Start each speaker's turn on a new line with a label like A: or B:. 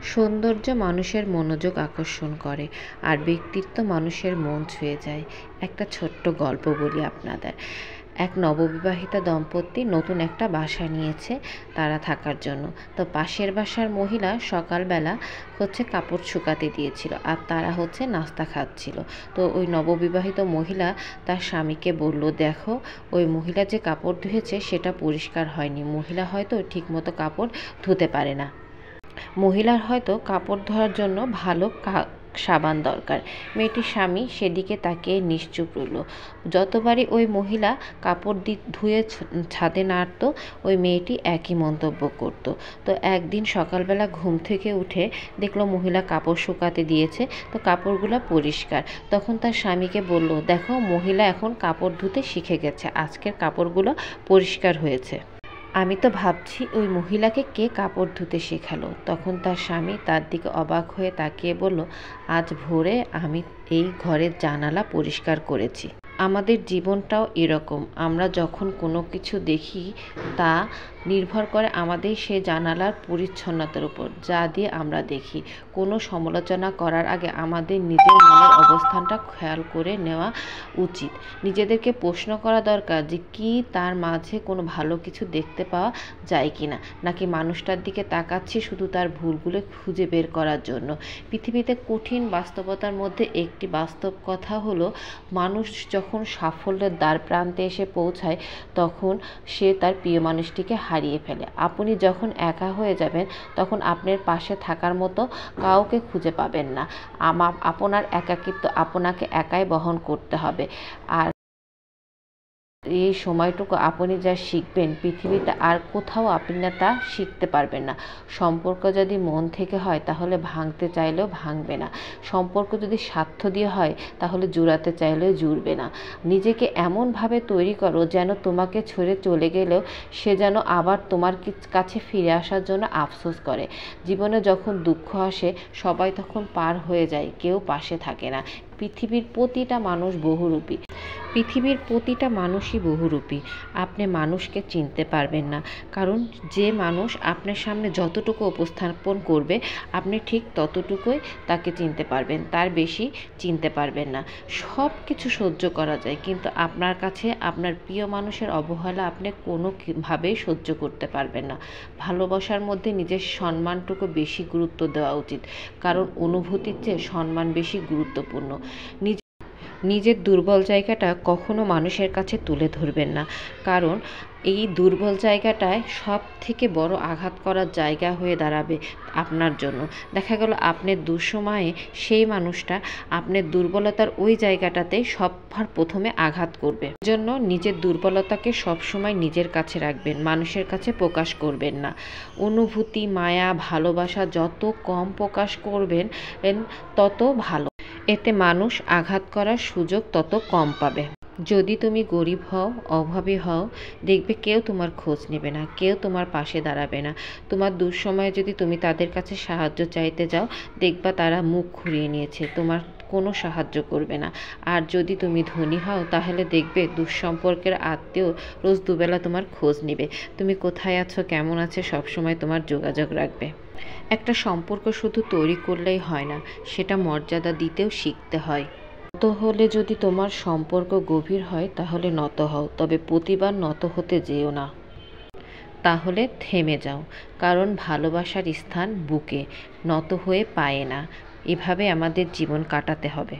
A: সৌন্দর্য মানুষের মনোযোগ আকর্ষণ করে, আর ব্যক্তিত্ব মানুষের মন ছুঁয়ে যায়। একটা ছোট্ট গল্প বলি আপনাদের। এক নববিবাহিতা দম্পতি নতুন একটা বাসা নিয়েছে তারা থাকার জন্য। তো পাশের বাসার মহিলা সকালবেলা কাপড় শুকাতে দিয়েছিল, আর তারা নাস্তা খাচ্ছিল। তো ওই নববিবাহিত মহিলা তার স্বামীকে বলল, দেখো ওই মহিলা যে কাপড় ধুয়েছে সেটা পরিষ্কার হয়নি, মহিলা হয়তো ঠিকমতো কাপড় ধুতে পারে না, মহিলার হয়তো কাপড় ধোয়ার জন্য ভালো সাবান দরকার। মেয়েটির স্বামী সেদিকে তাকিয়ে নিশ্চুপ রইল। যতবারই ওই মহিলা কাপড় ধুয়ে ছাদে নাড়ত, ওই মেয়েটি একই মন্তব্য করত। তো একদিন সকালবেলা ঘুম থেকে উঠে দেখলো মহিলা কাপড় শুকাতে দিয়েছে, তো কাপড়গুলো পরিষ্কার। তখন তার স্বামীকে বলল, দেখো মহিলা এখন কাপড় ধুতে শিখে গেছে, আজকের কাপড়গুলো পরিষ্কার হয়েছে। আমি তো ভাবছি ওই মহিলাকে কে কাপড় ধুতে শেখালো। তখন তার স্বামী তার দিকে অবাক হয়ে তাকিয়ে বলল, আজ ভোরে আমি এই ঘরের জানালা পরিষ্কার করেছি। আমাদের জীবনটাও এরকম, আমরা যখন কোনো কিছু দেখি তা নির্ভর করে আমাদের সেই জানালার পরিচ্ছন্নতার উপর, যা দিয়ে আমরা দেখি। কোনো সমালোচনা করার আগে আমাদের নিজের মনের অবস্থানটা খেয়াল করে নেওয়া উচিত। নিজেদেরকে প্রশ্ন করা দরকার যে কি তার মাঝে কোনো ভালো কিছু দেখতে পাওয়া যায় কি না, নাকি মানুষটার দিকে তাকাচ্ছি শুধু তার ভুলগুলো খুঁজে বের করার জন্য। পৃথিবীতে কঠিন বাস্তবতার মধ্যে একটি বাস্তব কথা হলো, মানুষ যখন সাফল্যের দ্বার প্রান্তে এসে পৌঁছায় তখন সে তার প্রিয় মানুষটিকে হারিয়ে ফেলে। আপনি যখন একা হয়ে যাবেন তখন আপনার পাশে থাকার মতো কাউকে খুঁজে পাবেন না। আপনার একাকিত্ব আপনাকে একাই বহন করতে হবে। আর এই সময়টুকু আপনি যা শিখবেন পৃথিবীতে আর কোথাও আপনি তা শিখতে পারবেন না। সম্পর্ক যদি মন থেকে হয় তাহলে ভাঙতে চাইলেও ভাঙবে না। সম্পর্ক যদি স্বার্থ দিয়ে হয় তাহলে জুড়াতে চাইলেও জুড়বে না। নিজেকে এমনভাবে তৈরি করো যেন তোমাকে ছেড়ে চলে গেলেও সে যেন আবার তোমার কাছে ফিরে আসার জন্য আফসোস করে। জীবনে যখন দুঃখ আসে সবাই তখন পার হয়ে যায়, কেউ পাশে থাকে না। পৃথিবীর প্রতিটা মানুষই বহুরূপী। আপনি মানুষকে চিনতে পারবেন না, কারণ যে মানুষ আপনার সামনে যতটুকু উপস্থাপন করবে আপনি ঠিক ততটুকুই তাকে চিনতে পারবেন, তার বেশি চিনতে পারবেন না। সব কিছু সহ্য করা যায়, কিন্তু আপনার কাছে আপনার প্রিয় মানুষের অবহেলা আপনি কোনোভাবেই সহ্য করতে পারবেন না। ভালোবাসার মধ্যে নিজের সম্মানটুকু বেশি গুরুত্ব দেওয়া উচিত, কারণ অনুভূতির চেয়ে সম্মান বেশি গুরুত্বপূর্ণ। নিজের দুর্বল জায়গাটা কখনো মানুষের কাছে তুলে ধরবেন না, কারণ এই দুর্বল জায়গাটায় সব থেকে বড় আঘাত করার জায়গা হয়ে দাঁড়াবে আপনার জন্য। দেখা গেল আপনার দুঃসময়ে সেই মানুষটা আপনার দুর্বলতার ওই জায়গাটাতেই সবার প্রথমে আঘাত করবে। জন্য নিজের দুর্বলতাকে সবসময় নিজের কাছে রাখবেন, মানুষের কাছে প্রকাশ করবেন না। অনুভূতি, মায়া, ভালোবাসা যত কম প্রকাশ করবেন তত ভালো। এতে মানুষ আঘাত করার সুযোগ তত কম পাবে। যদি তুমি গরিব হও, অভাবী হও, দেখবে কেউ তোমার খোঁজ নেবে না, কেউ তোমার পাশে দাঁড়াবে না। তোমার দুঃসময়ে যদি তুমি তাদের কাছে সাহায্য চাইতে যাও, দেখবা তারা মুখ ঘুরিয়ে নিয়েছে, তোমার কোনো সাহায্য করবে না। আর যদি তুমি ধনী হও তাহলে দেখবে দুঃসম্পর্কের আত্মীয় রোজ দুবেলা তোমার খোঁজ নেবে, তুমি কোথায় আছো, কেমন আছে, সবসময় তোমার যোগাযোগ রাখবে। একটা সম্পর্ক শুধু তৈরি করলেই হয় না, সেটা মর্যাদা দিতেও শিখতে হয়। নত হলে যদি তোমার সম্পর্ক গভীর হয় তাহলে নত হও, তবে প্রতিবার নত হতে যেও না, তাহলে থেমে যাও। কারণ ভালোবাসার স্থান বুকে, নত হয়ে পায়ে না। এভাবে আমাদের জীবন কাটাতে হবে।